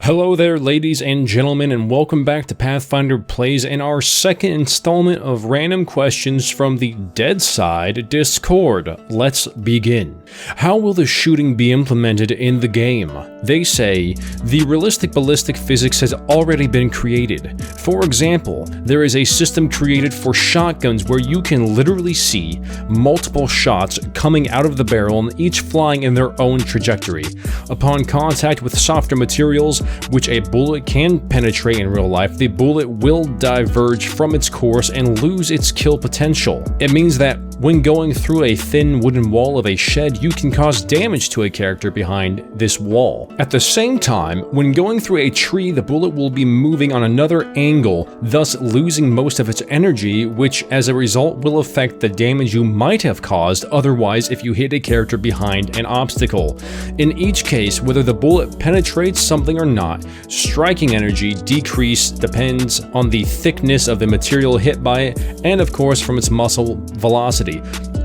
Hello there, ladies and gentlemen, and welcome back to Pathfinder Plays and our second installment of random questions from the Deadside Discord. Let's begin. How will the shooting be implemented in the game? They say, the realistic ballistic physics has already been created. For example, there is a system created for shotguns where you can literally see multiple shots coming out of the barrel and each flying in their own trajectory. Upon contact with softer materials, which a bullet can penetrate in real life, the bullet will diverge from its course and lose its kill potential. It means that when going through a thin wooden wall of a shed, you can cause damage to a character behind this wall. At the same time, when going through a tree, the bullet will be moving on another angle, thus losing most of its energy, which as a result will affect the damage you might have caused otherwise if you hit a character behind an obstacle. In each case, whether the bullet penetrates something or not, striking energy decrease depends on the thickness of the material hit by it and of course from its muscle velocity.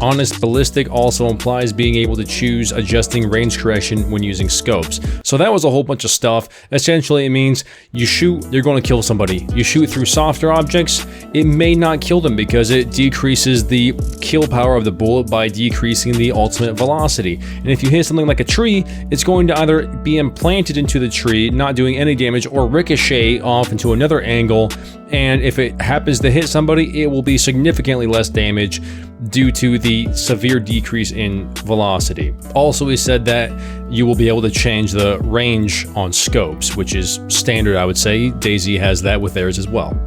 Honest ballistic also implies being able to choose adjusting range correction when using scopes. So that was a whole bunch of stuff. Essentially it means you shoot, you're going to kill somebody. You shoot through softer objects, it may not kill them because it decreases the kill power of the bullet by decreasing the ultimate velocity. And if you hit something like a tree, it's going to either be implanted into the tree, not doing any damage, or ricochet off into another angle. And if it happens to hit somebody, it will be significantly less damage due to the severe decrease in velocity. Also, it said that you will be able to change the range on scopes, which is standard, I would say. DayZ has that with theirs as well.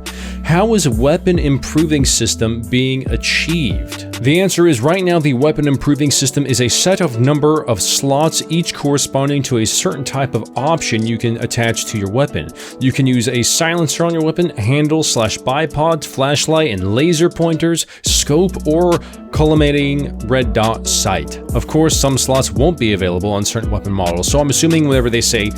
How is weapon improving system being achieved? The answer is right now the weapon improving system is a set of number of slots, each corresponding to a certain type of option you can attach to your weapon. You can use a silencer on your weapon, handle/bipod, flashlight, and laser pointers, scope, or culminating red dot sight. Of course, some slots won't be available on certain weapon models, so I'm assuming whenever they say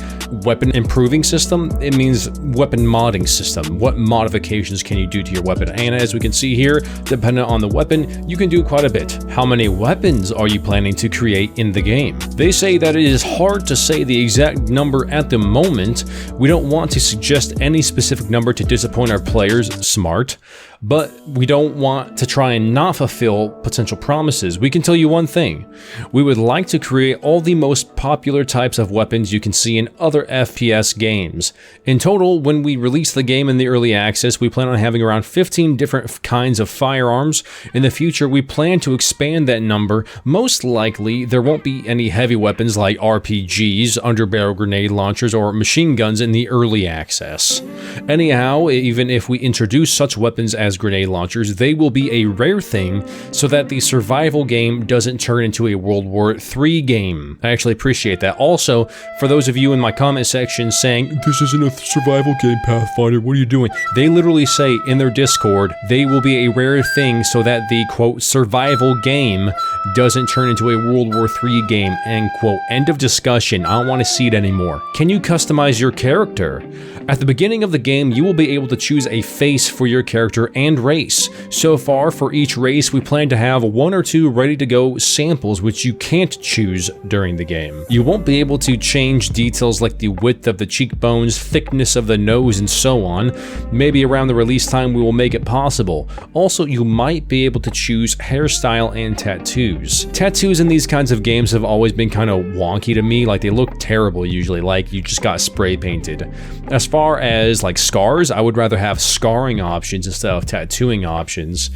weapon improving system, it means weapon modding system. What modifications can you do to your weapon? And as we can see here, depending on the weapon, you can do quite a bit. How many weapons are you planning to create in the game? They say that it is hard to say the exact number at the moment. We don't want to suggest any specific number to disappoint our players, smart, but we don't want to try and not fulfill potential promises. We can tell you one thing. We would like to create all the most popular types of weapons you can see in other FPS games. In total, when we release the game in the early access, we plan on having around 15 different kinds of firearms. In the future, we plan to expand that number. Most likely, there won't be any heavy weapons like RPGs, underbarrel grenade launchers, or machine guns in the early access. Anyhow, even if we introduce such weapons as grenade launchers, they will be a rare thing so that the survival game doesn't turn into a World War III game. I actually appreciate that. Also, for those of you in my comment section saying, this isn't a survival game, Pathfinder, what are you doing? They literally say in their Discord, they will be a rare thing so that the, quote, survival game doesn't turn into a World War III game, end quote. End of discussion. I don't want to see it anymore. Can you customize your character? At the beginning of the game, you will be able to choose a face for your character and race. So far, for each race, we plan to have 1 or 2 ready-to-go samples which you can't choose during the game. You won't be able to change details like the width of the cheekbones, thickness of the nose, and so on. Maybe around the release time we will make it possible. Also, you might be able to choose hairstyle and tattoos. Tattoos in these kinds of games have always been kind of wonky to me, like they look terrible usually, like you just got spray painted. As far as like scars, I would rather have scarring options instead of tattooing options.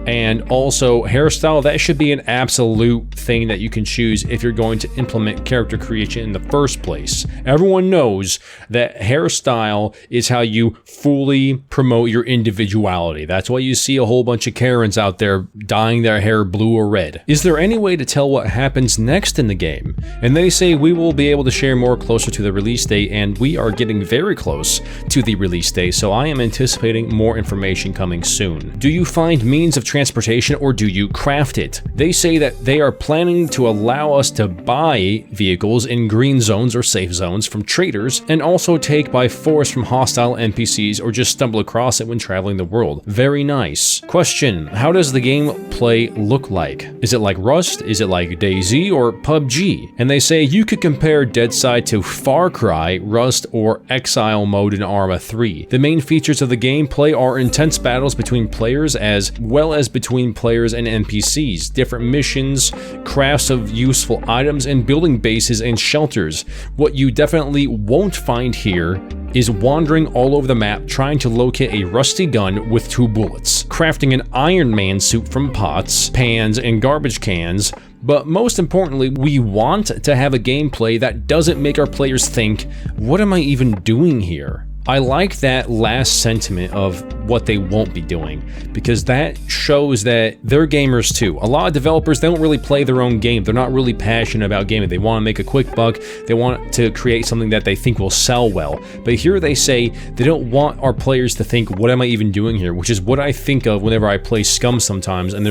And also hairstyle, that should be an absolute thing that you can choose if you're going to implement character creation in the first place. Everyone knows that hairstyle is how you fully promote your individuality. That's why you see a whole bunch of Karens out there dyeing their hair blue or red. Is there any way to tell what happens next in the game? And they say we will be able to share more closer to the release date, and we are getting very close to the release date, so I am anticipating more information coming coming soon. Do you find means of transportation or do you craft it? They say that they are planning to allow us to buy vehicles in green zones or safe zones from traders, and also take by force from hostile NPCs or just stumble across it when traveling the world. Very nice. Question: how does the gameplay look like? Is it like Rust? Is it like DayZ or PUBG? And they say you could compare Deadside to Far Cry, Rust, or Exile mode in Arma 3. The main features of the gameplay are intense battles between players as well as between players and NPCs, different missions, crafts of useful items, and building bases and shelters. What you definitely won't find here is wandering all over the map trying to locate a rusty gun with 2 bullets, crafting an Iron Man suit from pots, pans, and garbage cans. But most importantly, we want to have a gameplay that doesn't make our players think, what am I even doing here? I like that last sentiment of what they won't be doing, because that shows that they're gamers too. A lot of developers, they don't really play their own game. They're not really passionate about gaming. They want to make a quick buck. They want to create something that they think will sell well. But here they say they don't want our players to think, what am I even doing here? Which is what I think of whenever I play Scum sometimes, and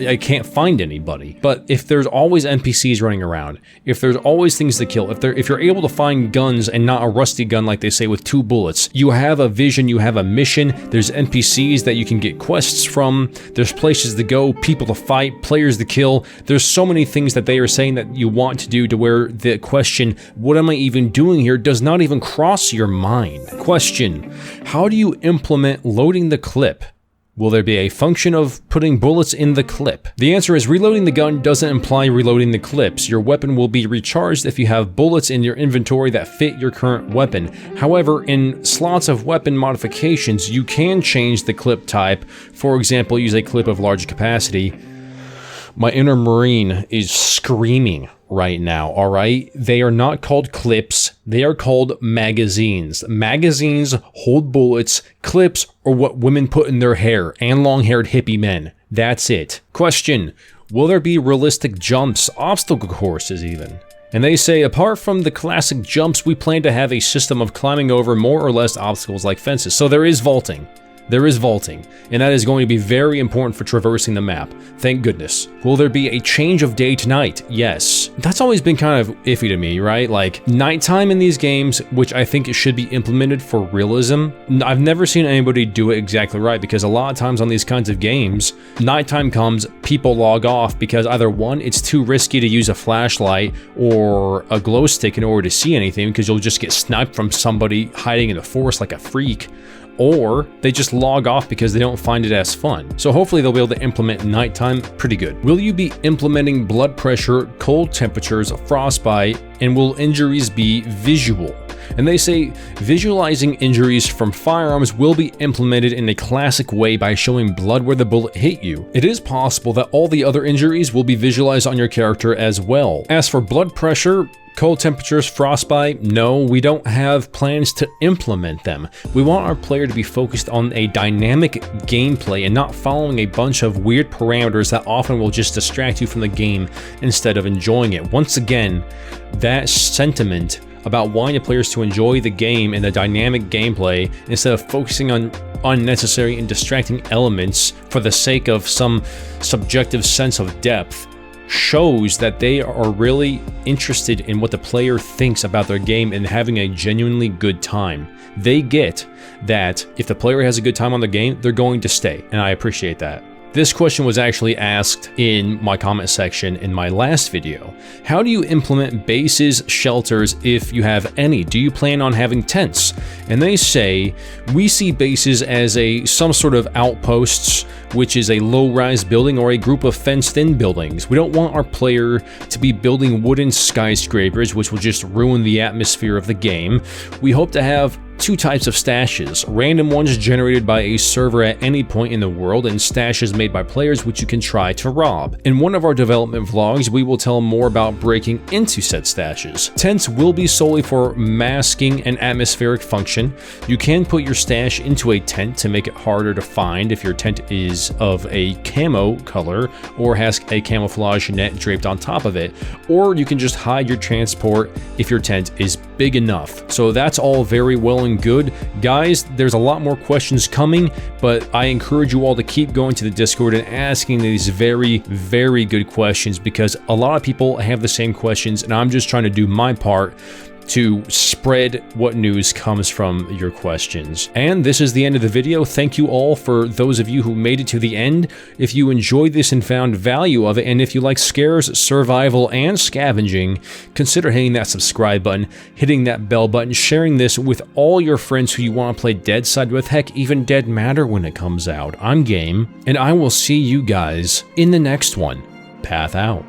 I can't find anybody. But if there's always NPCs running around, if there's always things to kill, if you're able to find guns and not a rusty gun like they say with 2 bullets, you have a vision, you have a mission, there's NPCs that you can get quests from, there's places to go, people to fight, players to kill. There's so many things that they are saying that you want to do to where the question, what am I even doing here, does not even cross your mind. Question: how do you implement loading the clip? Will there be a function of putting bullets in the clip? The answer is reloading the gun doesn't imply reloading the clips. Your weapon will be recharged if you have bullets in your inventory that fit your current weapon. However, in slots of weapon modifications, you can change the clip type. For example, use a clip of large capacity. My inner Marine is screaming right now, alright? They are not called clips, they are called magazines. Magazines hold bullets, clips are what women put in their hair, and long-haired hippie men. That's it. Question: will there be realistic jumps, obstacle courses even? And they say, apart from the classic jumps, we plan to have a system of climbing over more or less obstacles like fences. So there is vaulting. There is vaulting, and that is going to be very important for traversing the map. Thank goodness. Will there be a change of day to night? Yes. That's always been kind of iffy to me, right? Like, nighttime in these games, which I think it should be implemented for realism. I've never seen anybody do it exactly right, because a lot of times on these kinds of games, nighttime comes, people log off because either one, it's too risky to use a flashlight or a glow stick in order to see anything, because you'll just get sniped from somebody hiding in the forest like a freak, or they just log off because they don't find it as fun. So hopefully they'll be able to implement nighttime pretty good. Will you be implementing blood pressure, cold temperatures, frostbite, and will injuries be visual? And they say visualizing injuries from firearms will be implemented in a classic way by showing blood where the bullet hit you. It is possible that all the other injuries will be visualized on your character as well. As for blood pressure, cold temperatures, frostbite, no, we don't have plans to implement them. We want our player to be focused on a dynamic gameplay and not following a bunch of weird parameters that often will just distract you from the game instead of enjoying it. Once again, that sentiment about wanting the players to enjoy the game and the dynamic gameplay instead of focusing on unnecessary and distracting elements for the sake of some subjective sense of depth shows that they are really interested in what the player thinks about their game and having a genuinely good time. They get that if the player has a good time on the game, they're going to stay, and I appreciate that. This question was actually asked in my comment section in my last video. How do you implement bases, shelters, if you have any? Do you plan on having tents? And they say, we see bases as some sort of outposts, which is a low-rise building or a group of fenced-in buildings. We don't want our player to be building wooden skyscrapers, which will just ruin the atmosphere of the game. We hope to have 2 types of stashes, random ones generated by a server at any point in the world, and stashes made by players which you can try to rob. In one of our development vlogs, we will tell more about breaking into said stashes. Tents will be solely for masking and atmospheric function. You can put your stash into a tent to make it harder to find if your tent is of a camo color or has a camouflage net draped on top of it, or you can just hide your transport if your tent is big enough. So that's all very well and good. Guys, there's a lot more questions coming, but I encourage you all to keep going to the Discord and asking these very, very good questions, because a lot of people have the same questions, and I'm just trying to do my part to spread what news comes from your questions. And this is the end of the video. Thank you all for those of you who made it to the end. If you enjoyed this and found value of it, and if you like scares, survival, and scavenging, consider hitting that subscribe button, hitting that bell button, sharing this with all your friends who you want to play Deadside with, heck, even Dead Matter when it comes out. I'm game, and I will see you guys in the next one. Path out.